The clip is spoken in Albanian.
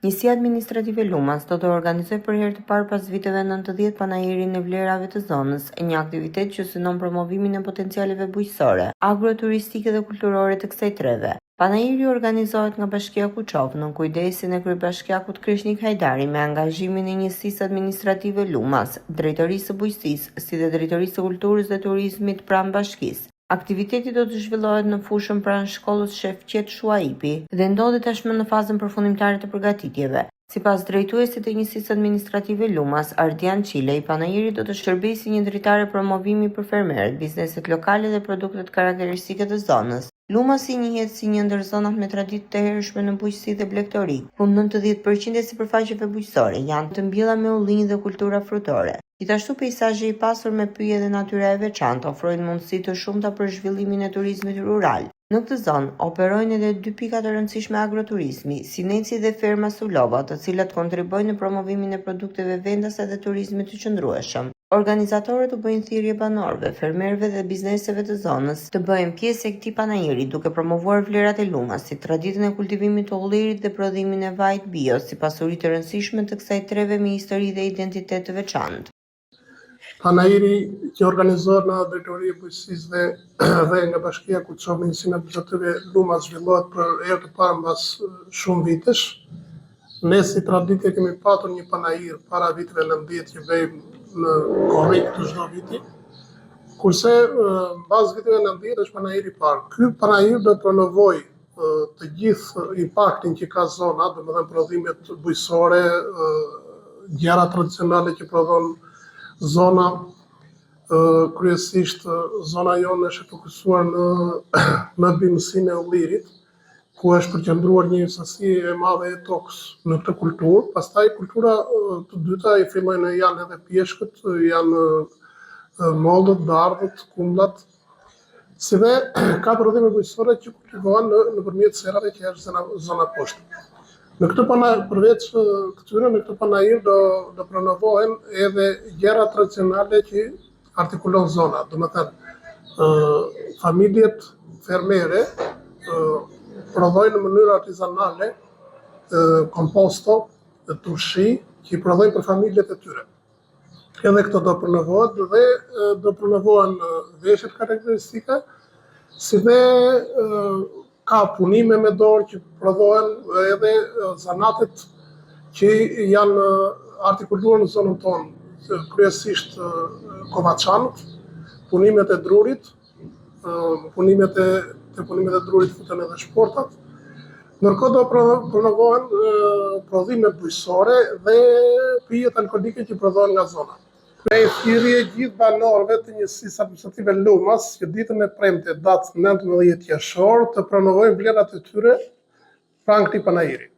Njësia administrative Lumas do të organizoj për herë të parë pas viteve 90 panajirin e vlerave të zonës, një aktivitet që synon promovimin e potencialeve bujqësore, agroturistike dhe kulturore të kësaj treve. Panajiri organizohet nga Bashkia Kuçov në kujdesin e kryebashkiakut Krishnik Hajdari me angazhimin e njësisë administrative Lumas, drejtorisë së bujqësisë, si dhe drejtorisë së kulturës dhe turizmit pranë bashkisë. Aktiviteti do të zhvillohet në fushën pranë shkollës Shef Qet Shuaipi dhe ndodhet tashmë në fazën përfundimtare të përgatitjeve. Sipas drejtuesit të njësisë administrative Lumas, Ardian Qilej, panajiri do të shërbejë si një dritare promovimi për fermerët, bizneset lokale dhe produktet karakteristike të zonës. Lumasi njihet si një ndër zonat me traditë të hershme në bujqësi dhe blegtori, ku 90% e sipërfaqeve bujqësore janë të mbylla me ullinj dhe kultura frutore. Gjithashtu peizazhi i pasur me pyje dhe natyra e veçantë ofrojnë mundësi të shumta për zhvillimin e turizmit rural. Në këtë zonë operojnë edhe 2 pika të rëndësishme agroturizmi, si Neci dhe Ferma Sulova, të cilat kontribojnë në promovimin e produkteve vendase dhe turizmit të qëndrueshëm. Organizatorët u bëjnë thirrje banorëve, fermerëve dhe bizneseve të zonës të bëhen pjesë e këtij panajiri, duke promovuar vlerat e Lumasit, traditën e kultivimit të ullirit dhe prodhimin e vajit bio, si pasuri të rëndësishme të kësaj treve me histori dhe identitet të veçantë. Panajiri që organizohet në drejtorinë e bujqësisë dhe nga Bashkia Kuçov me njësinë administrative Lumas zhvillohet për herë të parë mbas shumë vitesh. Ne si traditë kemi patur një panajir para viteve 90 që bëjmë në korrik të çdo viti. Kurse mbas viteve 90 është panajiri i parë. Ky panajir do të promovojë të gjithë impaktin që ka zona, domethënë prodhimet bujqësore, gjëra tradicionale që prodhon zona, kryesisht zona jonë është fokusuar në bimësinë e ullirit, ku është përqendruar një sasi e madhe e tokës në këtë kulturë. Pastaj kultura të dyta i fillojnë janë edhe pjeshkët, janë mollët, dardhët, kumllat, si dhe ka prodhime bujqësore që kultivohen nëpërmjet serrave që është zona poshtë. Në këtë panajir, përveç këtyre, në këtë panajir do promovohen edhe gjëra tradicionale që artikulon zona. Domethënë, familjet fermere prodhojnë në mënyrë artizanale komposto, turshi, që i prodhojnë për familjet e tyre. Edhe këto do promovohet dhe do promovohen veshjet karakteristike, si dhe ka punime me dorë që prodhohen edhe zanatet që janë artikuluar në zonën tonë, kryesisht kovaçanët, punimet e drurit, punimet e drurit futen edhe shportat. Ndërkohë do promovohen prodhimet bujqësore dhe pijet alkolike që prodhohen nga zona. Ne thirrje gjithë banorëve të njësisë administrative Lumas që ditën e premte, datë 19 qershor, të promovojnë vlerat e tyre pranë këtij panajiri.